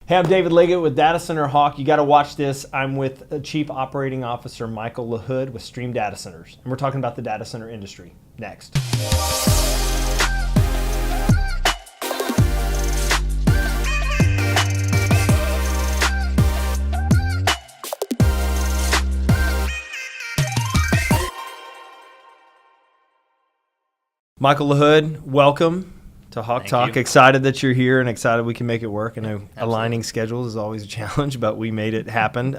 Hey, I'm David Liggett with Data Center Hawk. You got to watch this. I'm with Chief Operating Officer Michael Lahoud with Stream Data Centers, and we're talking about the data center industry next. Michael Lahoud, welcome to Hawk Talk. Excited that you're here and excited we can make it work. I know aligning schedules is always a challenge, but we made it happen.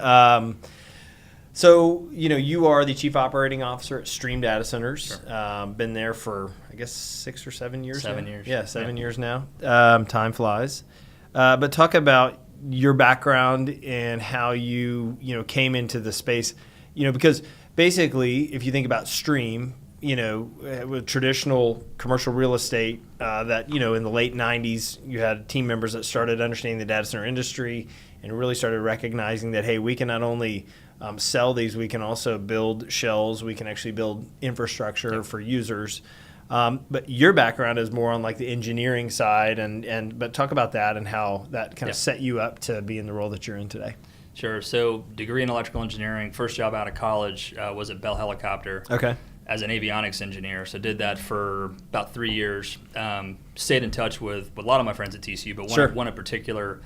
So, you are the Chief Operating Officer at Stream Data Centers. Sure. Been there for, I guess, 6 or 7 years now? 7 years. Yeah, 7 years now. Time flies. But talk about your background and how you came into the space. Because basically, if you think about Stream, with traditional commercial real estate, that, in the late 90s, you had team members that started understanding the data center industry and really started recognizing that, hey, we can not only sell these, we can also build shells, we can actually build infrastructure for users. But your background is more on like the engineering side, but talk about that and how that kind of set you up to be in the role that you're in today. Sure. So degree in electrical engineering, first job out of college was at Bell Helicopter. Okay. As an avionics engineer. So did that for about 3 years. Stayed in touch with a lot of my friends at TCU, but one in particular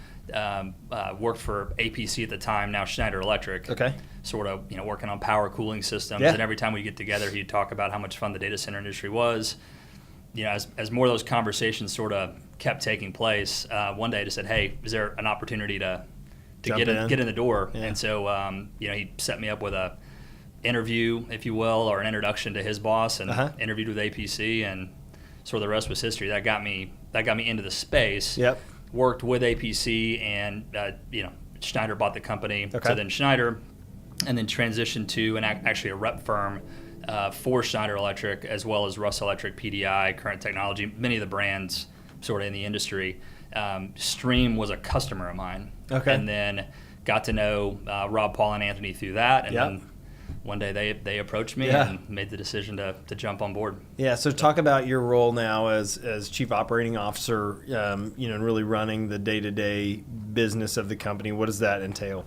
worked for APC at the time, now Schneider Electric. Okay. Sort of, working on power cooling systems. Yeah. And every time we get together, he'd talk about how much fun the data center industry was. As more of those conversations sort of kept taking place, one day I just said, hey, is there an opportunity to get in the door? Yeah. And so, he set me up with a interview, if you will, or an introduction to his boss, and interviewed with APC, and sort of the rest was history. That got me into the space. Yep. Worked with APC, and Schneider bought the company. Okay. So then Schneider, and then transitioned to actually a rep firm for Schneider Electric, as well as Russ Electric, PDI, Current Technology, many of the brands sort of in the industry. Stream was a customer of mine. Okay. And then got to know Rob, Paul, and Anthony through that, and then one day they approached me and made the decision to jump on board. Yeah, so talk about your role now as Chief Operating Officer, and really running the day-to-day business of the company. What does that entail?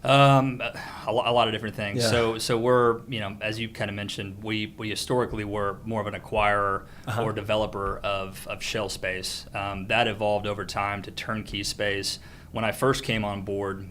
A lot of different things. Yeah. So we're, as you kind of mentioned, we historically were more of an acquirer or developer of shell space. That evolved over time to turnkey space. When I first came on board,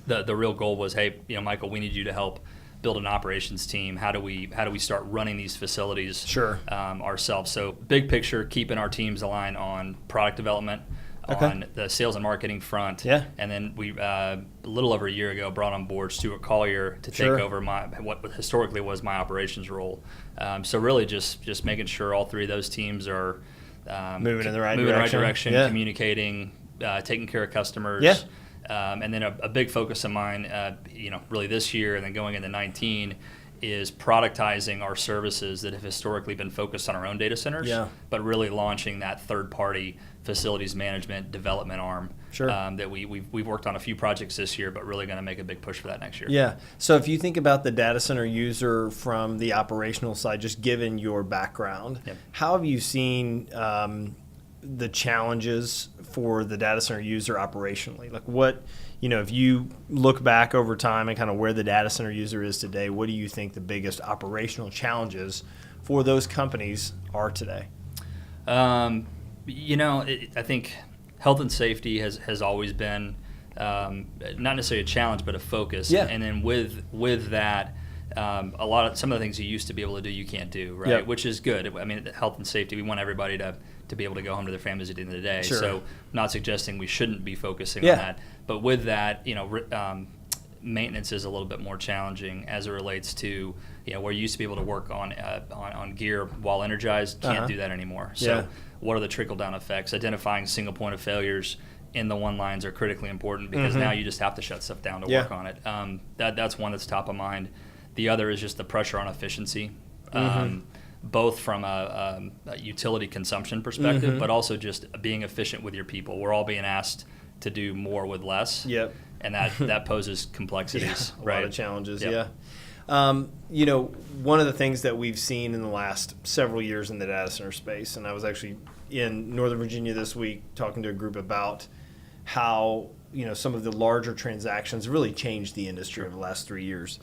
the real goal was, hey, Michael, we need you to help build an operations team. How do we start running these facilities ourselves? So big picture, keeping our teams aligned on product development, on the sales and marketing front. Yeah. And then we a little over a year ago brought on board Stuart Collier to take over what historically was my operations role. So really just making sure all three of those teams are moving in the right direction, communicating, taking care of customers. Yeah. And then a big focus of mine, really this year and then going into 2019, is productizing our services that have historically been focused on our own data centers, but really launching that third-party facilities management development arm. That we've worked on a few projects this year, but really going to make a big push for that next year. Yeah. So if you think about the data center user from the operational side, just given your background, how have you seen the challenges for the data center user operationally? Like what, if you look back over time and kind of where the data center user is today, what do you think the biggest operational challenges for those companies are today? I think health and safety has always been not necessarily a challenge, but a focus. Yeah. And then with that, some of the things you used to be able to do, you can't do, right? Yep. Which is good. I mean, health and safety, we want everybody to be able to go home to their families at the end of the day. Sure. So I'm not suggesting we shouldn't be focusing on that. But with that, maintenance is a little bit more challenging as it relates to, where you used to be able to work on gear while energized, can't do that anymore. So what are the trickle-down effects? Identifying single point of failures in the one lines are critically important because now you just have to shut stuff down to work on it. That's one that's top of mind. The other is just the pressure on efficiency. Both from a utility consumption perspective, but also just being efficient with your people. We're all being asked to do more with less. Yep. And that poses complexities, a lot of challenges, One of the things that we've seen in the last several years in the data center space, and I was actually in Northern Virginia this week talking to a group about how some of the larger transactions really changed the industry over the last 3 years.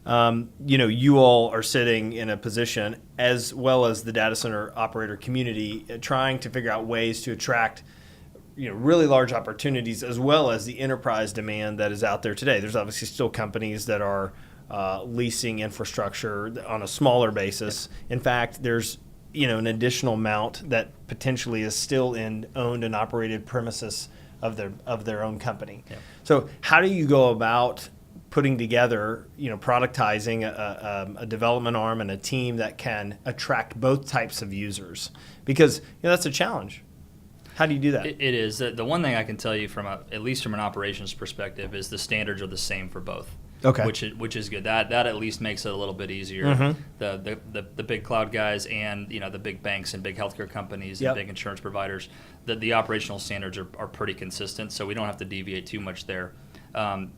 You all are sitting in a position, as well as the data center operator community, trying to figure out ways to attract really large opportunities, as well as the enterprise demand that is out there today. There's obviously still companies that are leasing infrastructure on a smaller basis. In fact, there's an additional amount that potentially is still in owned and operated premises of their own company. Yep. So how do you go about putting together, productizing a development arm and a team that can attract both types of users? Because that's a challenge. How do you do that? It is. The one thing I can tell you at least from an operations perspective, is the standards are the same for both. Okay. Which is good. That at least makes it a little bit easier. Mm-hmm. The big cloud guys and the big banks and big healthcare companies Yep. and big insurance providers, the operational standards are pretty consistent, so we don't have to deviate too much there.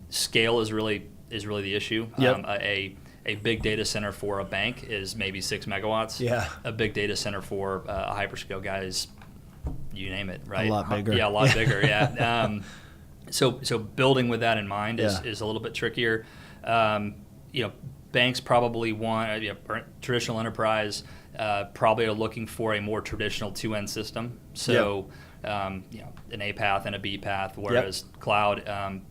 Scale is really the issue. Yep. A big data center for a bank is maybe 6 megawatts. Yeah. A big data center for a hyperscale guy is, you name it, right? A lot bigger. Yeah, a lot bigger. Yeah. So building with that in mind is a little bit trickier. Banks probably want traditional enterprise probably are looking for a more traditional 2N system. So an A path and a B path, whereas cloud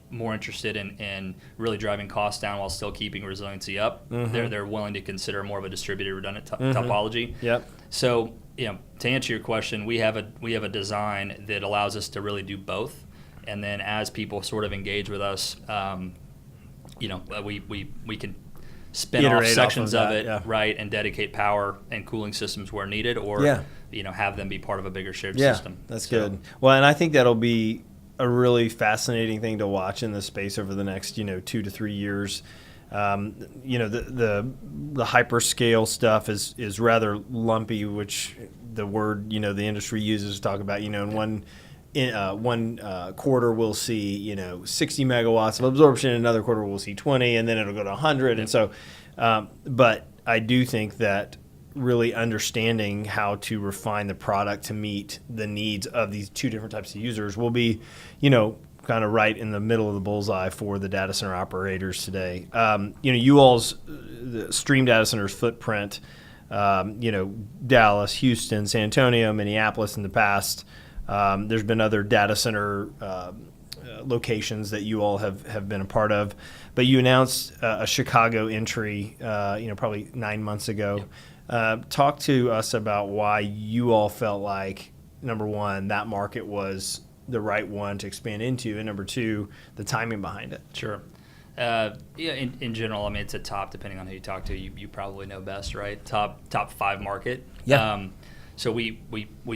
more interested in really driving costs down while still keeping resiliency up. Mm-hmm. They're willing to consider more of a distributed redundant topology. Yep. So to answer your question, we have a design that allows us to really do both. And then as people sort of engage with us, we can spin off sections of it, right, and dedicate power and cooling systems where needed, or have them be part of a bigger shared system. That's good. Well, and I think that'll be a really fascinating thing to watch in this space over the next 2 to 3 years. The hyperscale stuff is rather lumpy, which the word the industry uses to talk about. In one quarter we'll see 60 megawatts of absorption, another quarter we'll see 20, and then it'll go to 100. And so, but I do think that really understanding how to refine the product to meet the needs of these two different types of users will be, kind of right in the middle of the bullseye for the data center operators today. You all's Stream Data Centers footprint, Dallas, Houston, San Antonio, Minneapolis in the past. There's been other data center locations that you all have been a part of, but you announced a Chicago entry, probably 9 months ago. Yep. Talk to us about why you all felt like, number one, that market was the right one to expand into, and number two, the timing behind it. Sure. In general, it's a top, depending on who you talk to, you probably know best, right? Top 5 market. Yeah. So we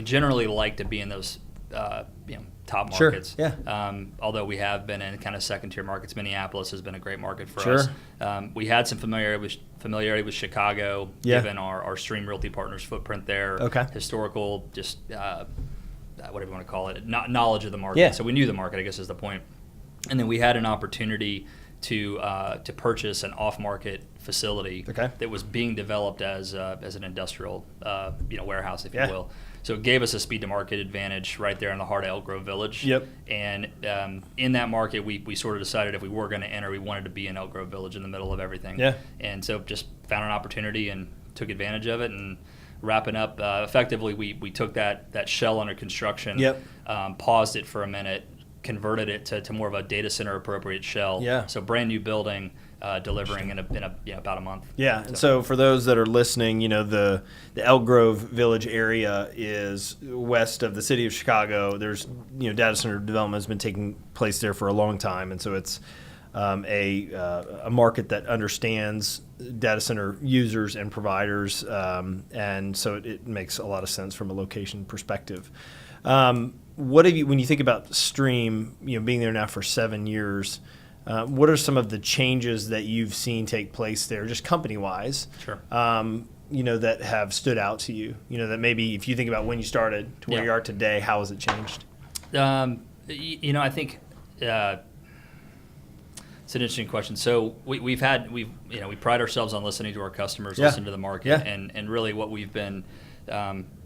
generally like to be in those top markets. Sure. Yeah. Although we have been in kind of second tier markets. Minneapolis has been a great market for Sure. us. We had some familiarity with Chicago, given our Stream Realty Partners footprint there. Okay. Historical, just whatever you want to call it, knowledge of the market. Yeah. So we knew the market, I guess is the point. And then we had an opportunity to purchase an off-market facility that was being developed as an industrial warehouse, if you will. So it gave us a speed-to-market advantage right there in the heart of Elk Grove Village. Yep. And in that market, we sort of decided if we were going to enter, we wanted to be in Elk Grove Village in the middle of everything. Yeah. And so just found an opportunity and took advantage of it. And wrapping up, effectively, we took that shell under construction, paused it for a minute, converted it to more of a data center appropriate shell. Yeah. So brand new building, delivering in about a month. Yeah. And so for those that are listening, the Elk Grove Village area is west of the city of Chicago. There's data center development has been taking place there for a long time, and so it's a market that understands data center users and providers, and so it makes a lot of sense from a location perspective. What have you, when you think about Stream, being there now for 7 years, what are some of the changes that you've seen take place there, just company-wise? Sure. That have stood out to you. That maybe if you think about when you started to where you are today, how has it changed? I think it's an interesting question. So we pride ourselves on listening to our customers, listening to the market, and really what we've been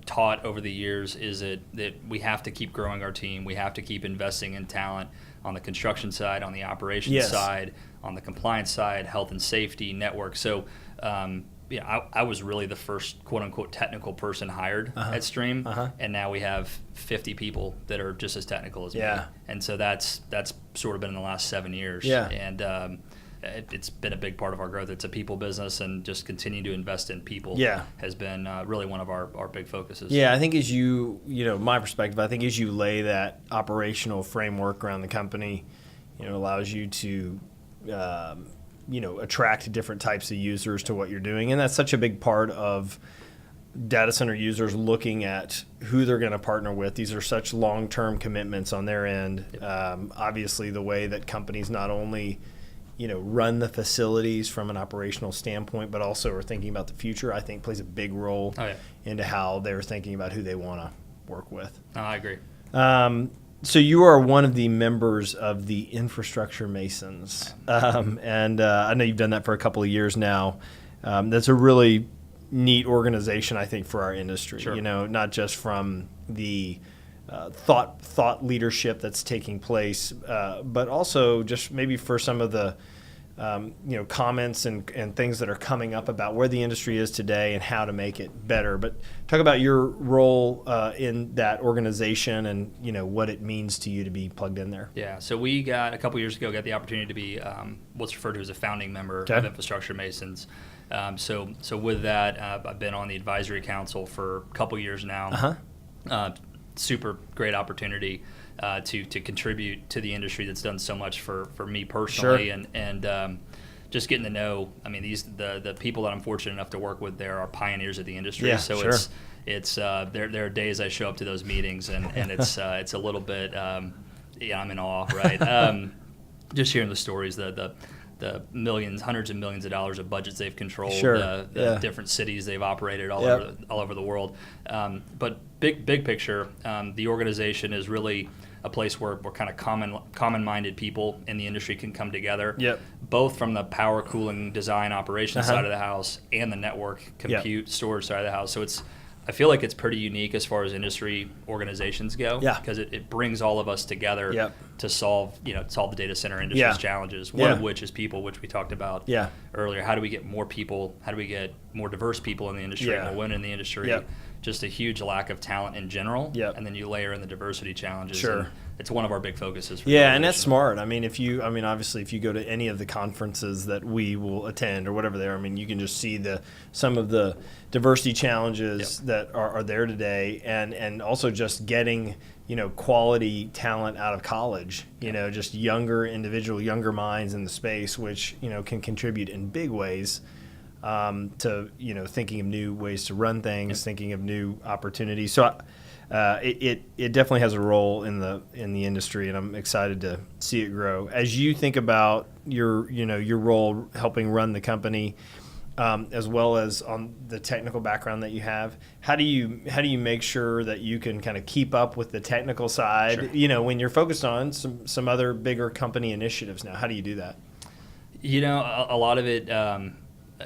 taught over the years is that we have to keep growing our team. We have to keep investing in talent on the construction side, on the operations side, on the compliance side, health and safety, network. So I was really the first quote-unquote technical person hired at Stream, and now we have 50 people that are just as technical as me. And so that's sort of been in the last 7 years. And it's been a big part of our growth. It's a people business, and just continuing to invest in people has been really one of our big focuses. Yeah, I think as my perspective, I think as you lay that operational framework around the company, allows you to attract different types of users to what you're doing. And that's such a big part of data center users looking at who they're going to partner with. These are such long-term commitments on their end. Obviously, the way that companies not only run the facilities from an operational standpoint, but also are thinking about the future, I think plays a big role into how they're thinking about who they want to work with. I agree. So you are one of the members of the Infrastructure Masons, and I know you've done that for a couple of years now. That's a really neat organization, I think, for our industry. Sure. Not just from the thought leadership that's taking place, but also just maybe for some of the comments and things that are coming up about where the industry is today and how to make it better. But talk about your role in that organization and what it means to you to be plugged in there. Yeah, so we a couple years ago got the opportunity to be what's referred to as a founding member of Infrastructure Masons. So with that, I've been on the advisory council for a couple years now. Super great opportunity to contribute to the industry that's done so much for me personally, and just getting to know. I mean, the people that I'm fortunate enough to work with there are pioneers of the industry. It's there are days I show up to those meetings and it's a little bit I'm in awe, right? Just hearing the stories, the millions, hundreds of millions of dollars of budgets they've controlled, the different cities they've operated all over the world. But big picture, the organization is really a place where kind of common-minded people in the industry can come together, both from the power, cooling, design, operations side of the house and the network, compute, storage side of the house. So I feel like it's pretty unique as far as industry organizations go, because it brings all of us together to solve the data center industry's challenges. One of which is people, which we talked about earlier. How do we get more people? How do we get more diverse people in the industry, more women in the industry? Just a huge lack of talent in general, and then you layer in the diversity challenges. And it's one of our big focuses. And that's smart. I mean, obviously, if you go to any of the conferences that we will attend or whatever they are, I mean, you can just see some of the diversity challenges that are there today, and also just getting quality talent out of college. Just younger minds in the space, which can contribute in big ways. To thinking of new ways to run things, thinking of new opportunities. So it definitely has a role in the industry, and I'm excited to see it grow. As you think about your role helping run the company, as well as on the technical background that you have, how do you make sure that you can kind of keep up with the technical side? When you're focused on some other bigger company initiatives now, how do you do that? A lot of it.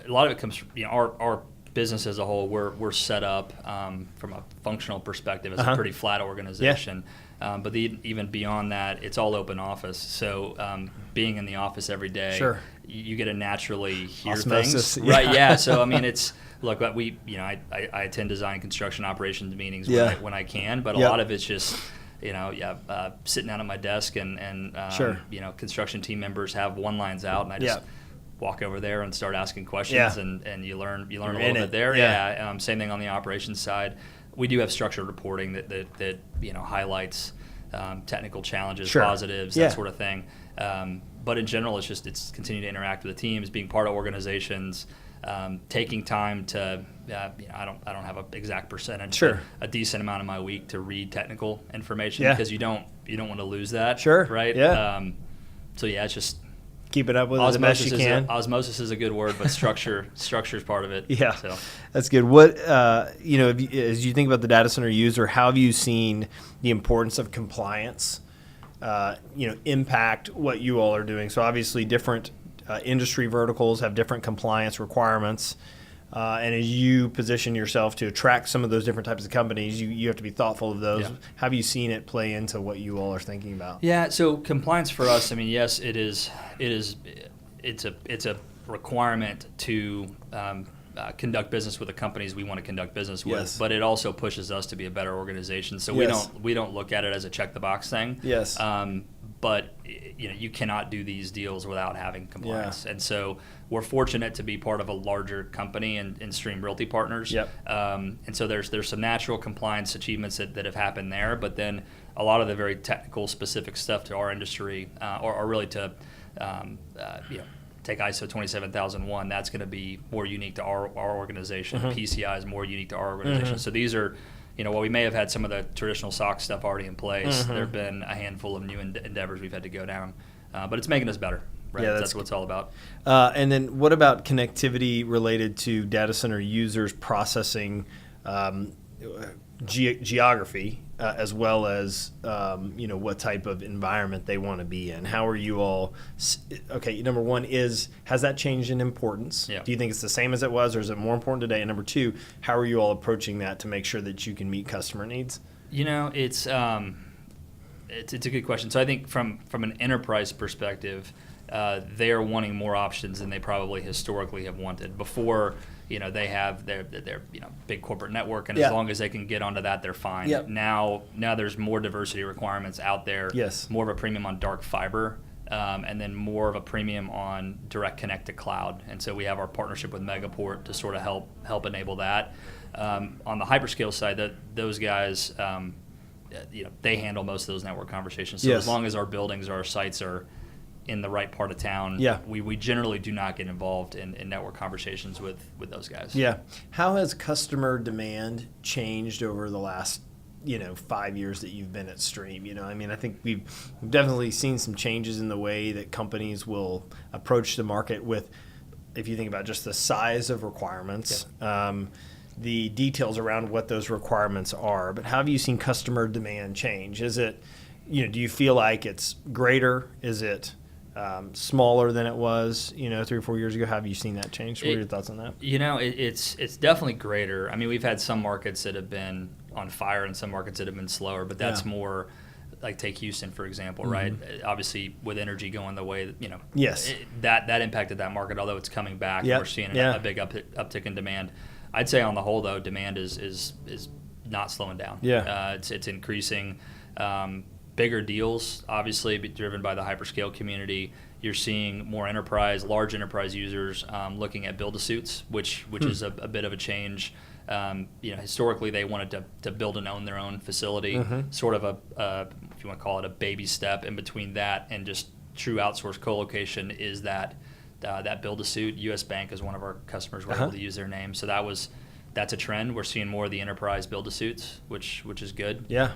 A lot of it comes from our business as a whole. We're set up from a functional perspective as a pretty flat organization. But even beyond that, it's all open office. So being in the office every day, you get to naturally hear osmosis, things, right? Yeah. So I mean, it's look, I attend design construction operations meetings when I can, but a lot of it's just sitting down at my desk and construction team members have one lines out, and I just walk over there and start asking questions, and you learn a little bit there. Same thing on the operations side. We do have structured reporting that highlights technical challenges, positives, that sort of thing. But in general, it's continuing to interact with the teams, being part of organizations, taking time to I don't have an exact percentage, but a decent amount of my week to read technical information, because you don't want to lose that, right? It's just keep it up with it as best you can. Osmosis is a good word, but structure is part of it. So that's good. What as you think about the data center user, how have you seen the importance of compliance impact what you all are doing? So obviously different industry verticals have different compliance requirements. And as you position yourself to attract some of those different types of companies, you have to be thoughtful of those. Yeah. How have you seen it play into what you all are thinking about? Yeah, so compliance for us, I mean, yes, it's a requirement to conduct business with the companies we want to conduct business with, yes. But it also pushes us to be a better organization. So yes. we don't look at it as a check the box thing. Yes. But you cannot do these deals without having compliance. Yeah. And so we're fortunate to be part of a larger company in Stream Realty Partners. Yep. And so there's some natural compliance achievements that have happened there, but then a lot of the very technical specific stuff to our industry or really to take ISO 27001, that's going to be more unique to our organization. Mm-hmm. PCI is more unique to our organization. Mm-hmm. So these are, while we may have had some of the traditional SOX stuff already in place, mm-hmm. there have been a handful of new endeavors we've had to go down. But it's making us better, right? Yeah, that's what it's all about. And then what about connectivity related to data center users processing geography as well as, what type of environment they want to be in? How are you all, okay, number one has that changed in importance? Yeah. Do you think it's the same as it was, or is it more important today? And number two, how are you all approaching that to make sure that you can meet customer needs? It's a good question. So I think from an enterprise perspective, they are wanting more options than they probably historically have wanted. Before, they have their big corporate network, and as long as they can get onto that, they're fine. Yep. Now there's more diversity requirements out there. Yes. More of a premium on dark fiber, and then more of a premium on direct connect to cloud. And so we have our partnership with Megaport to sort of help enable that. On the hyperscale side, those guys, they handle most of those network conversations. So yes. as long as our buildings, our sites are in the right part of town, yeah. we generally do not get involved in network conversations with those guys. Yeah. How has customer demand changed over the last 5 years that you've been at Stream? I think we've definitely seen some changes in the way that companies will approach the market with, if you think about just the size of requirements, the details around what those requirements are. But how have you seen customer demand change? Is it, do you feel like it's greater? Is it smaller than it was, 3 or 4 years ago? How have you seen that change? What are your thoughts on that? It's definitely greater. I mean, we've had some markets that have been on fire and some markets that have been slower, but that's more like take Houston, for example, mm-hmm. right? Obviously, with energy going the way, yes. that impacted that market, although it's coming back. Yep. We're seeing a big uptick in demand. I'd say on the whole, though, demand is not slowing down. Yeah. It's increasing. Bigger deals, obviously, driven by the hyperscale community. You're seeing more large enterprise users looking at build-to-suits, which is a bit of a change. Historically, they wanted to build and own their own facility. Mm-hmm. Sort of if you want to call it a baby step in between that and just true outsourced co-location is that build-to-suit. U.S. Bank is one of our customers. We're able to use their name, so that's a trend. We're seeing more of the enterprise build-to-suits, which is good. Yeah.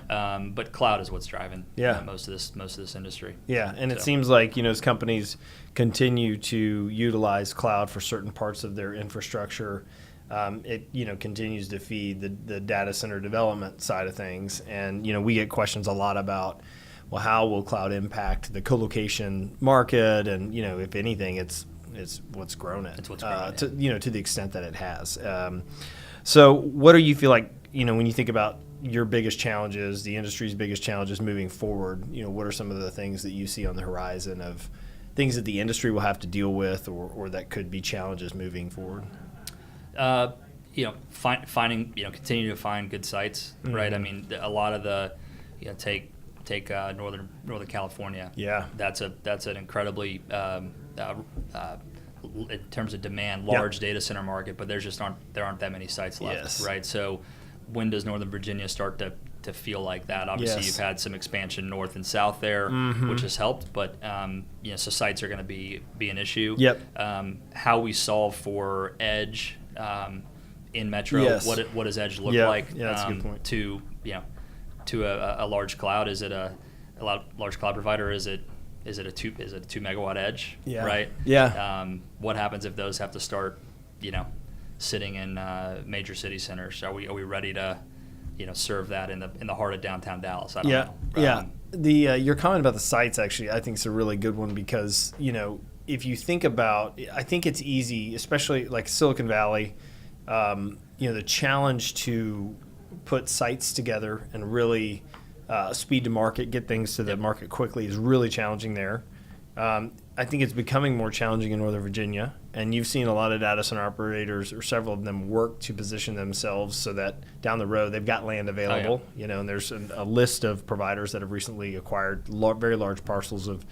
But cloud is what's driving most of this industry. Yeah, and it seems like as companies continue to utilize cloud for certain parts of their infrastructure, it continues to feed the data center development side of things. And we get questions a lot about, well, how will cloud impact the co-location market? And if anything, it's what's grown it. It's what's grown it. To the extent that it has. So what do you feel like, when you think about your biggest challenges, the industry's biggest challenges moving forward, what are some of the things that you see on the horizon of things that the industry will have to deal with or that could be challenges moving forward? Finding, continue to find good sites, mm-hmm. right? I mean, a lot of the, take Northern California. Yeah. That's an incredibly, in terms of demand, large data center market, but there aren't that many sites left, yes. right? So when does Northern Virginia start to feel like that? Obviously, yes. you've had some expansion north and south there, mm-hmm. which has helped, but so sites are going to be an issue. Yep. How we solve for edge in metro, yes. what does edge look like? Yeah, that's a good point. To a large cloud? Is it a large cloud provider? Is it a 2 megawatt edge? Yeah. Right. Yeah. What happens if those have to start, sitting in major city centers? Are we ready to, serve that in the heart of downtown Dallas? I don't know. Yeah. Your comment about the sites actually, I think is a really good one because if you think about, I think it's easy, especially like Silicon Valley. the challenge to put sites together and really speed to market, get things to the market quickly is really challenging there. I think it's becoming more challenging in Northern Virginia, and you've seen a lot of data center operators, or several of them, work to position themselves so that down the road they've got land available. And there's a list of providers that have recently acquired very large parcels of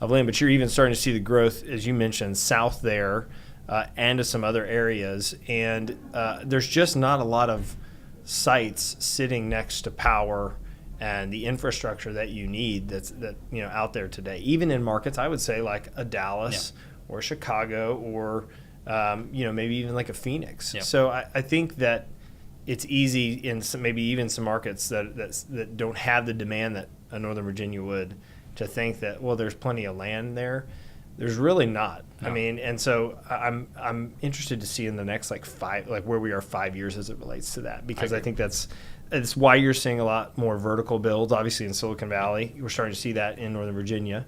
land. But you're even starting to see the growth, as you mentioned, south there and to some other areas. And there's just not a lot of sites sitting next to power and the infrastructure that you need that's out there today. Even in markets, I would say like a Dallas or Chicago or maybe even like a Phoenix. So I think that it's easy in maybe even some markets that don't have the demand that a Northern Virginia would, to think that, well, there's plenty of land there. There's really not. No. I mean, and so I'm interested to see in the next where we are 5 years as it relates to that, because I think it's why you're seeing a lot more vertical builds. Obviously in Silicon Valley, we're starting to see that in Northern Virginia.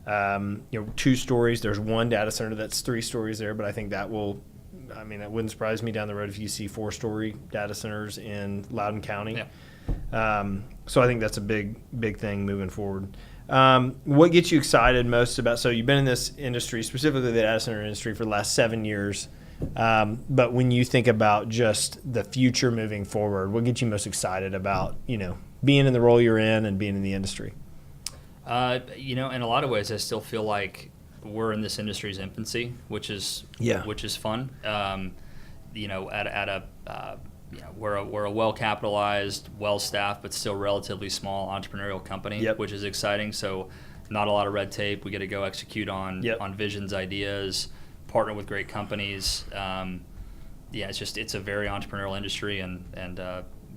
2 stories. There's one data center that's 3 stories there, but I think that wouldn't surprise me down the road if you see 4-story data centers in Loudoun County. So I think that's a big thing moving forward. What gets you excited most about? So you've been in this industry, specifically the data center industry, for the last 7 years. But when you think about just the future moving forward, what gets you most excited about, being in the role you're in and being in the industry? In a lot of ways, I still feel like we're in this industry's infancy, which is fun. We're a well-capitalized, well-staffed, but still relatively small entrepreneurial company, which is exciting. So not a lot of red tape. We get to go execute on visions, ideas, partner with great companies. It's a very entrepreneurial industry, and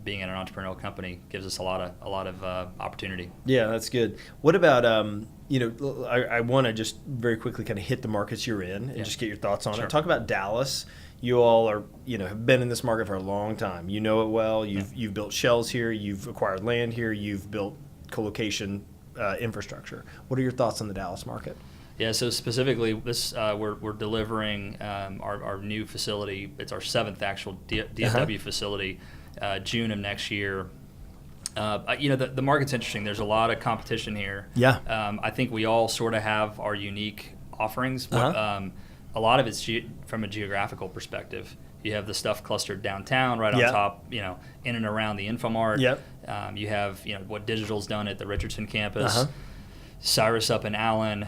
being in an entrepreneurial company gives us a lot of opportunity. Yeah, that's good. What about I want to just very quickly kind of hit the markets you're in and just get your thoughts on it. Talk about Dallas. You all are have been in this market for a long time. You know it well. You've built shells here. You've acquired land here. You've built co-location infrastructure. What are your thoughts on the Dallas market? Yeah, so specifically, this we're delivering our new facility. It's our 7th actual DFW facility, June of next year. The market's interesting. There's a lot of competition here. I think we all sort of have our unique offerings. A lot of it's from a geographical perspective. You have the stuff clustered downtown, right on top, in and around the Infomart. You have what Digital's done at the Richardson campus. Cyrus up in Allen,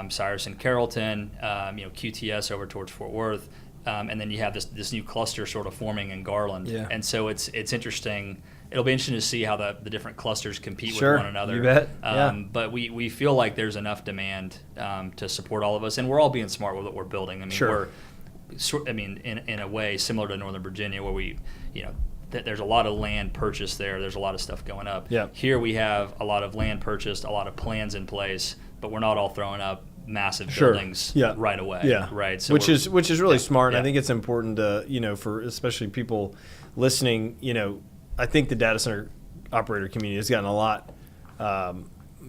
Cyrus in Carrollton, QTS over towards Fort Worth, and then you have this new cluster sort of forming in Garland. And so it's interesting. It'll be interesting to see how the different clusters compete with one another. You bet. But we feel like there's enough demand to support all of us, and we're all being smart with what we're building. We're in a way similar to Northern Virginia, where there's a lot of land purchased there. There's a lot of stuff going up. Here we have a lot of land purchased, a lot of plans in place, but we're not all throwing up massive buildings right away. Right. So which is really smart. And I think it's important to for especially people listening. I think the data center operator community has gotten a lot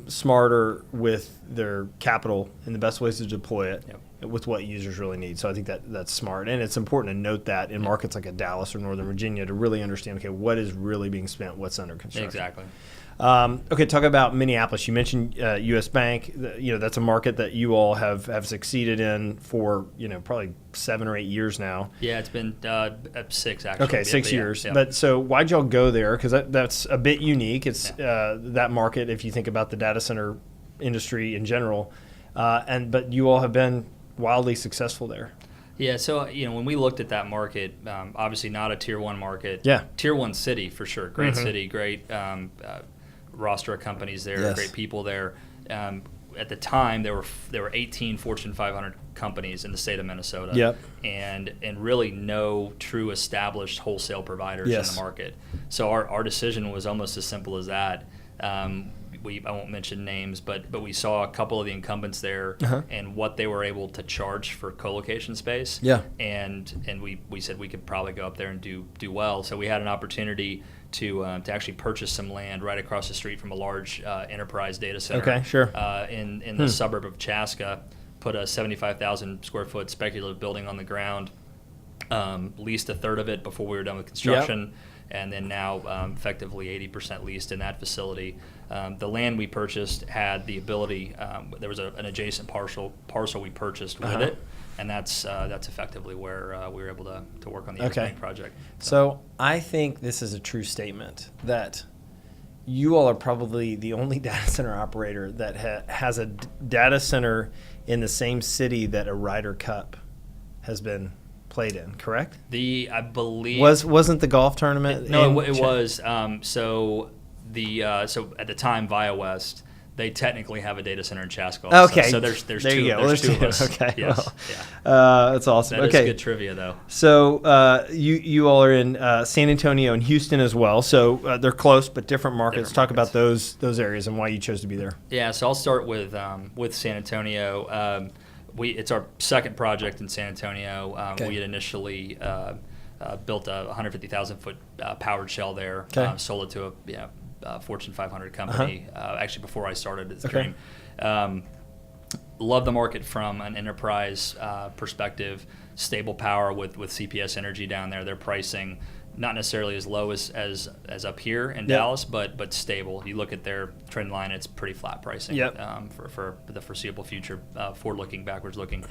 smarter with their capital and the best ways to deploy it with what users really need. So I think that's smart. And it's important to note that in markets like a Dallas or Northern Virginia to really understand, what is really being spent, what's under construction. Exactly. Talk about Minneapolis. You mentioned U.S. Bank. That's a market that you all have succeeded in for probably 7 or 8 years now. Yeah, it's been 6 actually. Okay, 6 years. But so why'd y'all go there? Because that's a bit unique. It's that market if you think about the data center industry in general, but you all have been wildly successful there. Yeah, so when we looked at that market, obviously not a Tier 1 market. Tier 1 city for sure. Great city, great roster of companies there, great people there. At the time, there were 18 Fortune 500 companies in the state of Minnesota, and really no true established wholesale providers in the market. So our decision was almost as simple as that. I won't mention names, but we saw a couple of the incumbents there and what they were able to charge for co-location space. And we said we could probably go up there and do well. So we had an opportunity to actually purchase some land right across the street from a large enterprise data center. In the suburb of Chaska, put a 75,000 square foot speculative building on the ground. leased a third of it before we were done with construction, and then now effectively 80% leased in that facility. The land we purchased had the ability. There was an adjacent parcel we purchased with it, and that's effectively where we were able to work on the evergreen project. So I think this is a true statement that you all are probably the only data center operator that has a data center in the same city that a Ryder Cup has been played in, correct? I believe wasn't the golf tournament? It was. So at the time, Via West, they technically have a data center in Chaska. Okay, so there's there two. You go. There's two of us. Okay, yes. That's awesome. That okay, is good trivia though. So you all are in San Antonio and Houston as well. So they're close but different markets. Talk about those areas and why you chose to be there. Yeah. So I'll start with San Antonio. It's our second project in San Antonio. We had initially built a 150,000 foot powered shell there. Sold it to a Fortune 500 company. Actually, before I started at Stream. Love the market from an enterprise perspective. Stable power with CPS Energy down there. Their pricing not necessarily as low as up here in Dallas, but stable. You look at their trend line; it's pretty flat pricing for the foreseeable future. Forward looking, backwards looking.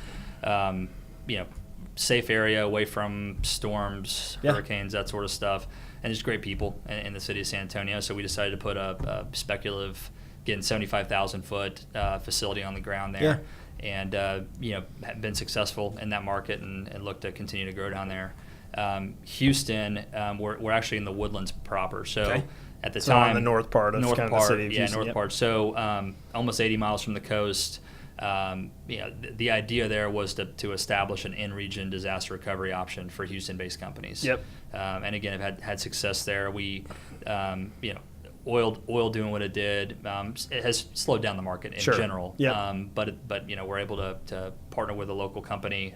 Safe area away from storms, hurricanes, that sort of stuff, and just great people in the city of San Antonio. So we decided to put a speculative, getting 75,000 foot facility on the ground there, and have been successful in that market and look to continue to grow down there. Houston, we're actually in the Woodlands proper, so at the time on the north part of the city of Houston. North part. So almost 80 miles from the coast. The idea there was to establish an in-region disaster recovery option for Houston-based companies. And again, have had success there. We, oil doing what it did, it has slowed down the market in general. But we're able to partner with a local company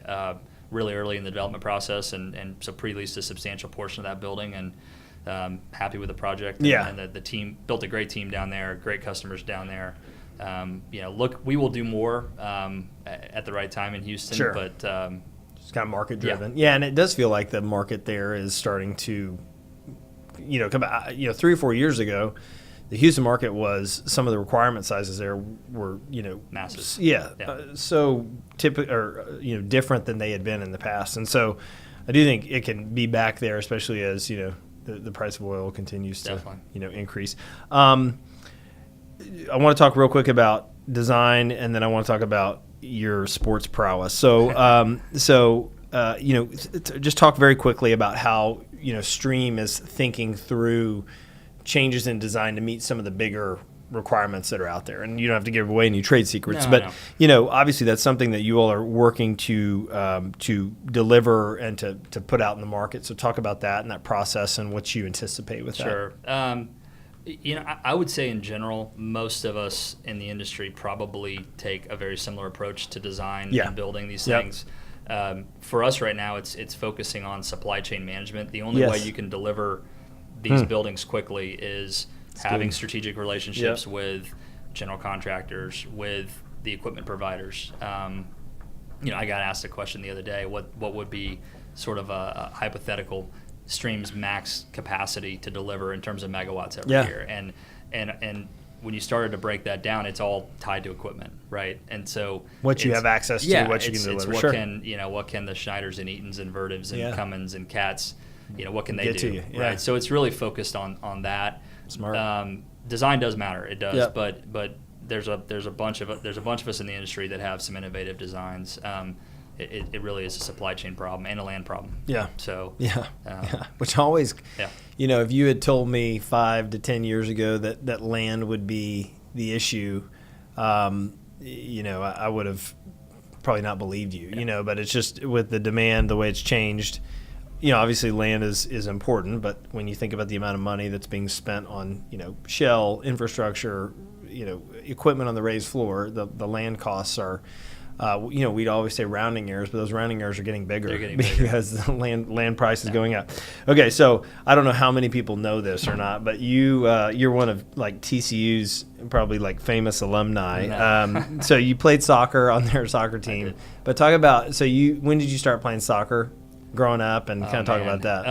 really early in the development process, and so pre-leased a substantial portion of that building, and happy with the project. And the team built a great team down there, great customers down there. We will do more at the right time in Houston, but it's kind of market driven. And it does feel like the market there is starting to, come out. 3 or 4 years ago, the Houston market was, some of the requirement sizes there were, massive. So typical, or different than they had been in the past, and so I do think it can be back there, especially as the price of oil continues to increase. I want to talk real quick about design, and then I want to talk about your sports prowess. So, just talk very quickly about how Stream is thinking through changes in design to meet some of the bigger requirements that are out there. And you don't have to give away any trade secrets, but obviously that's something that you all are working to deliver and to put out in the market. So talk about that and that process and what you anticipate with that. Sure. I would say in general, most of us in the industry probably take a very similar approach to design and building these things. For us right now, it's focusing on supply chain management. The only way you can deliver these buildings quickly is having strategic relationships with general contractors, with the equipment providers. I got asked a question the other day, what would be sort of a hypothetical Stream's max capacity to deliver in terms of megawatts every year, and when you started to break that down, it's all tied to equipment, right? And so what you have access to, what you can deliver. What can the Schneiders and Eatons and Vertivs and Cummins and Cats, what can they get do, to you. Right? So it's really focused on that. Smart. Design does matter, it does, but there's a bunch of us in the industry that have some innovative designs. It really is a supply chain problem and a land problem. So which always, if you had told me 5 to 10 years ago that land would be the issue, I would have probably not believed you. But it's just with the demand, the way it's changed. Obviously land is important, but when you think about the amount of money that's being spent on shell infrastructure, equipment on the raised floor, the land costs are. We'd always say rounding errors, but those rounding errors are getting bigger because the land price is going up. Okay, so I don't know how many people know this or not, but you're one of like TCU's probably like famous alumni. So you played soccer on their soccer team. But talk about when did you start playing soccer? growing up, and kind of talk about that.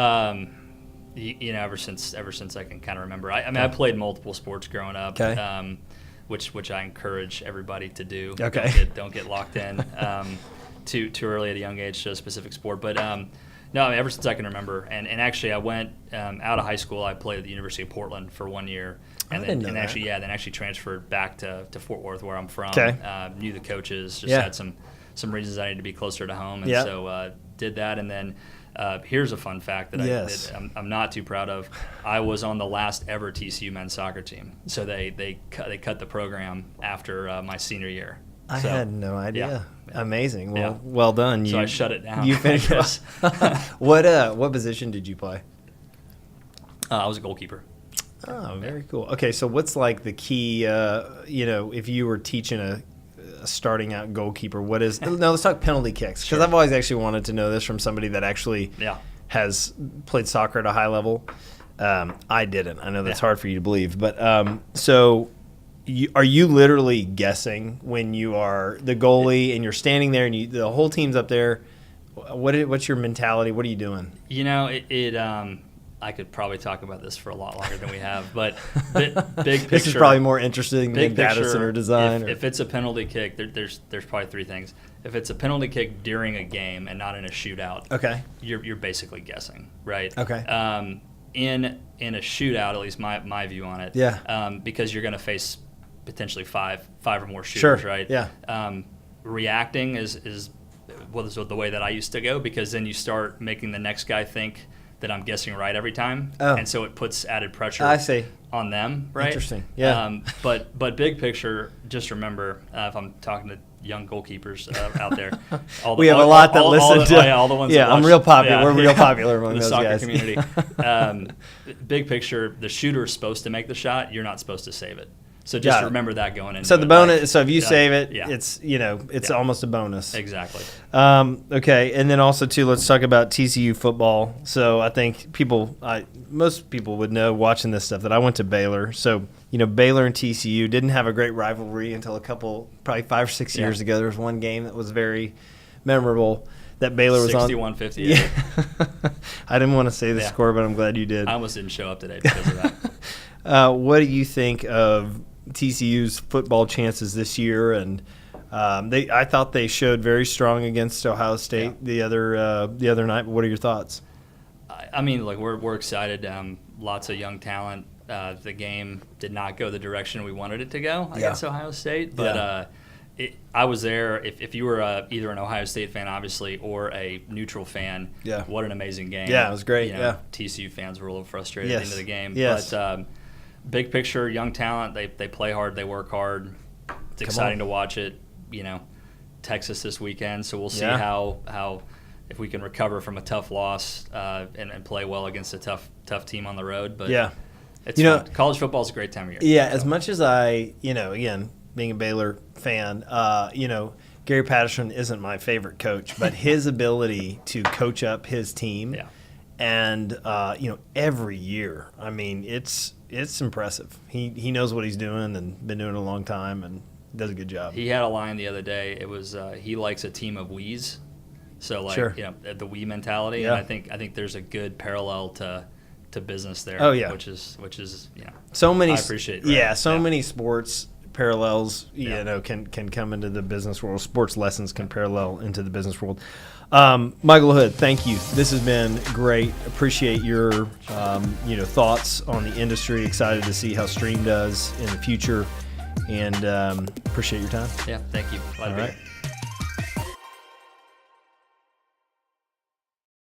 Ever since I can kind of remember. I played multiple sports growing up. Okay. Which I encourage everybody to do. Okay. Don't get locked in too early at a young age to a specific sport. But no, ever since I can remember. And actually, I went out of high school. I played at the University of Portland for 1 year, and then actually transferred back to Fort Worth, where I'm from. Okay. Knew the coaches. Just had some reasons I needed to be closer to home, and so did that. And then here's a fun fact that I'm not too proud of. I was on the last ever TCU men's soccer team, so they cut the program after my senior year. I had no idea. Yeah. Amazing. Well done. So I shut it down. You finished. What position did you play? I was a goalkeeper. Oh, very cool. Okay, so what's like the key? If you were teaching a starting out goalkeeper, what is? No, let's talk penalty kicks, because I've always actually wanted to know this from somebody that actually has played soccer at a high level. I didn't. I know that's hard for you to believe, but are you literally guessing when you are the goalie and you're standing there and the whole team's up there? What's your mentality? What are you doing? I could probably talk about this for a lot longer than we have, but big picture. This is probably more interesting than data center design. If it's a penalty kick, there's probably three things. If it's a penalty kick during a game and not in a shootout, you're basically guessing, right? Okay. In a shootout, at least my view on it, because you're going to face potentially five or more shooters, right? Yeah. Reacting is the way that I used to go, because then you start making the next guy think that I'm guessing right every time, and so it puts added pressure on them, right? Interesting. Yeah. But big picture, just remember, if I'm talking to young goalkeepers out there, we have a lot that listen to. All the ones. Yeah, I'm real popular. We're real popular among the those soccer guys. community. Big picture, the shooter is supposed to make the shot. You're not supposed to save it. So just remember that going into it. So the bonus. So if you save it, it's it's almost a bonus. Exactly. Okay, and then also too, let's talk about TCU football. So I think most people would know watching this stuff that I went to Baylor. So Baylor and TCU didn't have a great rivalry until probably 5 or 6 years ago. There was one game that was very memorable that Baylor was 61-58. Yeah. I didn't want to say the score, but I'm glad you did. I almost didn't show up today because of that. What do you think of TCU's football chances this year? And I thought they showed very strong against Ohio State the other night. But what are your thoughts? I mean, we're excited. Lots of young talent. The game did not go the direction we wanted it to go against Ohio State, but I was there. If you were either an Ohio State fan, obviously, or a neutral fan, what an amazing game. Yeah, it was great. TCU fans were a little frustrated at the end of the game. Yes. But big picture, young talent, they play hard, they work hard. It's exciting to watch it. Texas this weekend, so we'll see how if we can recover from a tough loss and play well against a tough team on the road. But it's fun. College football is a great time of year. Yeah, as much as I, again, being a Baylor fan, Gary Patterson isn't my favorite coach, but his ability to coach up his team and every year, I mean, it's impressive. He knows what he's doing and been doing it a long time and does a good job. He had a line the other day. It was he likes a team of we's. So the we mentality, and I think there's a good parallel to business there. Oh yeah, which is so many. I appreciate that. Many sports parallels can come into the business world. Sports lessons can parallel into the business world. Michael Lahoud, thank you. This has been great. Appreciate your thoughts on the industry. Excited to see how Stream does in the future, and appreciate your time. Yeah, thank you. Glad to be here.